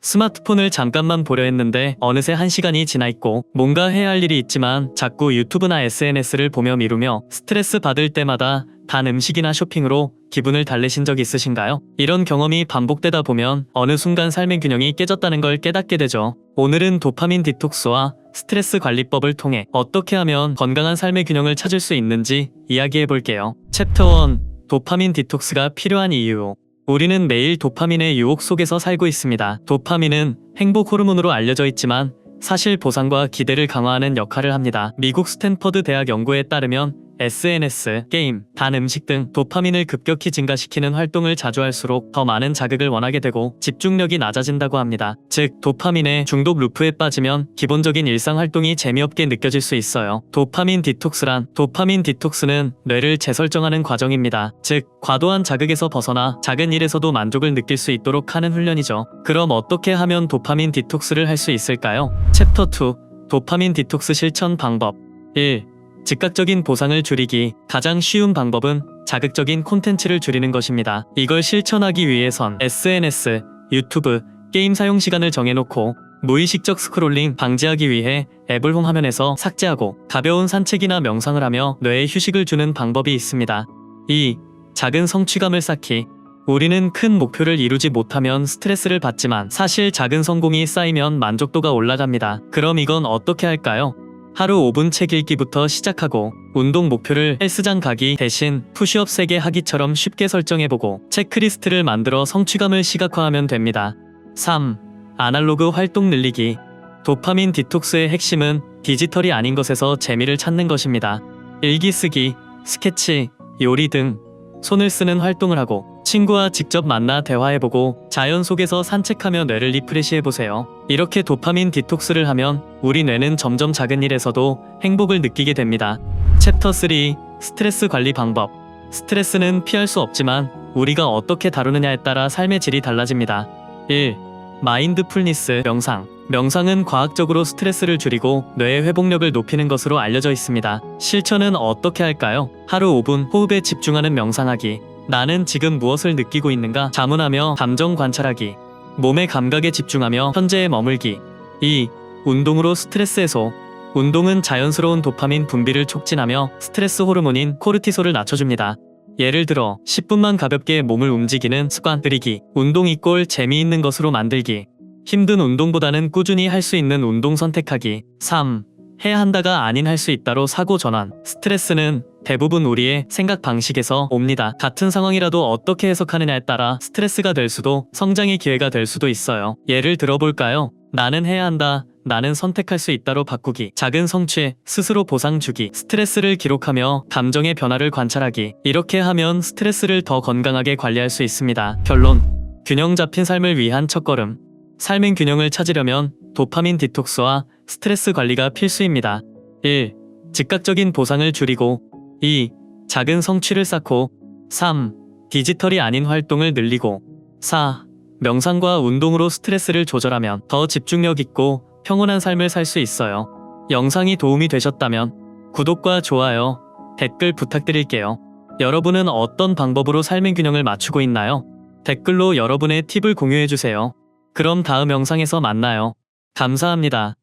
스마트폰을 잠깐만 보려 했는데 어느새 1시간이 지나 있고 뭔가 해야 할 일이 있지만 자꾸 유튜브나 SNS를 보며 미루며 스트레스 받을 때마다 단 음식이나 쇼핑으로 기분을 달래신 적 있으신가요? 이런 경험이 반복되다 보면 어느 순간 삶의 균형이 깨졌다는 걸 깨닫게 되죠. 오늘은 도파민 디톡스와 스트레스 관리법을 통해 어떻게 하면 건강한 삶의 균형을 찾을 수 있는지 이야기해 볼게요. 챕터 1. 도파민 디톡스가 필요한 이유. 우리는 매일 도파민의 유혹 속에서 살고 있습니다. 도파민은 행복 호르몬으로 알려져 있지만 사실 보상과 기대를 강화하는 역할을 합니다. 미국 스탠퍼드 대학 연구에 따르면 SNS, 게임, 단 음식 등 도파민을 급격히 증가시키는 활동을 자주 할수록 더 많은 자극을 원하게 되고 집중력이 낮아진다고 합니다. 즉, 도파민의 중독 루프에 빠지면 기본적인 일상 활동이 재미없게 느껴질 수 있어요. 도파민 디톡스는 뇌를 재설정하는 과정입니다. 즉, 과도한 자극에서 벗어나 작은 일에서도 만족을 느낄 수 있도록 하는 훈련이죠. 그럼 어떻게 하면 도파민 디톡스를 할 수 있을까요? 챕터 2. 도파민 디톡스 실천 방법. 1. 즉각적인 보상을 줄이기. 가장 쉬운 방법은 자극적인 콘텐츠를 줄이는 것입니다. 이걸 실천하기 위해선 SNS, 유튜브, 게임 사용 시간을 정해놓고 무의식적 스크롤링 방지하기 위해 앱을 홈 화면에서 삭제하고 가벼운 산책이나 명상을 하며 뇌에 휴식을 주는 방법이 있습니다. 2. 작은 성취감을 쌓기. 우리는 큰 목표를 이루지 못하면 스트레스를 받지만 사실 작은 성공이 쌓이면 만족도가 올라갑니다. 그럼 이건 어떻게 할까요? 하루 5분 책 읽기부터 시작하고 운동 목표를 헬스장 가기 대신 푸시업 3개 하기처럼 쉽게 설정해보고 체크리스트를 만들어 성취감을 시각화하면 됩니다. 3. 아날로그 활동 늘리기. 도파민 디톡스의 핵심은 디지털이 아닌 것에서 재미를 찾는 것입니다. 일기 쓰기, 스케치, 요리 등 손을 쓰는 활동을 하고 친구와 직접 만나 대화해보고 자연 속에서 산책하며 뇌를 리프레시해보세요. 이렇게 도파민 디톡스를 하면 우리 뇌는 점점 작은 일에서도 행복을 느끼게 됩니다. 챕터 3. 스트레스 관리 방법. 스트레스는 피할 수 없지만 우리가 어떻게 다루느냐에 따라 삶의 질이 달라집니다. 1. 마인드풀니스 명상. 명상은 과학적으로 스트레스를 줄이고 뇌의 회복력을 높이는 것으로 알려져 있습니다. 실천은 어떻게 할까요? 하루 5분 호흡에 집중하는 명상하기. 나는 지금 무엇을 느끼고 있는가 자문하며 감정 관찰하기. 몸의 감각에 집중하며 현재에 머물기. 2. 운동으로 스트레스 해소. 운동은 자연스러운 도파민 분비를 촉진하며 스트레스 호르몬인 코르티솔을 낮춰줍니다. 예를 들어 10분만 가볍게 몸을 움직이는 습관 들이기. 운동 이꼴 재미있는 것으로 만들기. 힘든 운동보다는 꾸준히 할 수 있는 운동 선택하기. 3. 해야 한다가 아닌 할 수 있다로 사고 전환. 스트레스는 대부분 우리의 생각 방식에서 옵니다. 같은 상황이라도 어떻게 해석하느냐에 따라 스트레스가 될 수도 성장의 기회가 될 수도 있어요. 예를 들어볼까요? 나는 해야 한다, 나는 선택할 수 있다로 바꾸기. 작은 성취, 스스로 보상 주기. 스트레스를 기록하며 감정의 변화를 관찰하기. 이렇게 하면 스트레스를 더 건강하게 관리할 수 있습니다. 결론. 균형 잡힌 삶을 위한 첫걸음. 삶의 균형을 찾으려면 도파민 디톡스와 스트레스 관리가 필수입니다. 1. 즉각적인 보상을 줄이고 2. 작은 성취를 쌓고 3. 디지털이 아닌 활동을 늘리고 4. 명상과 운동으로 스트레스를 조절하면 더 집중력 있고 평온한 삶을 살 수 있어요. 영상이 도움이 되셨다면 구독과 좋아요, 댓글 부탁드릴게요. 여러분은 어떤 방법으로 삶의 균형을 맞추고 있나요? 댓글로 여러분의 팁을 공유해주세요. 그럼 다음 영상에서 만나요. 감사합니다.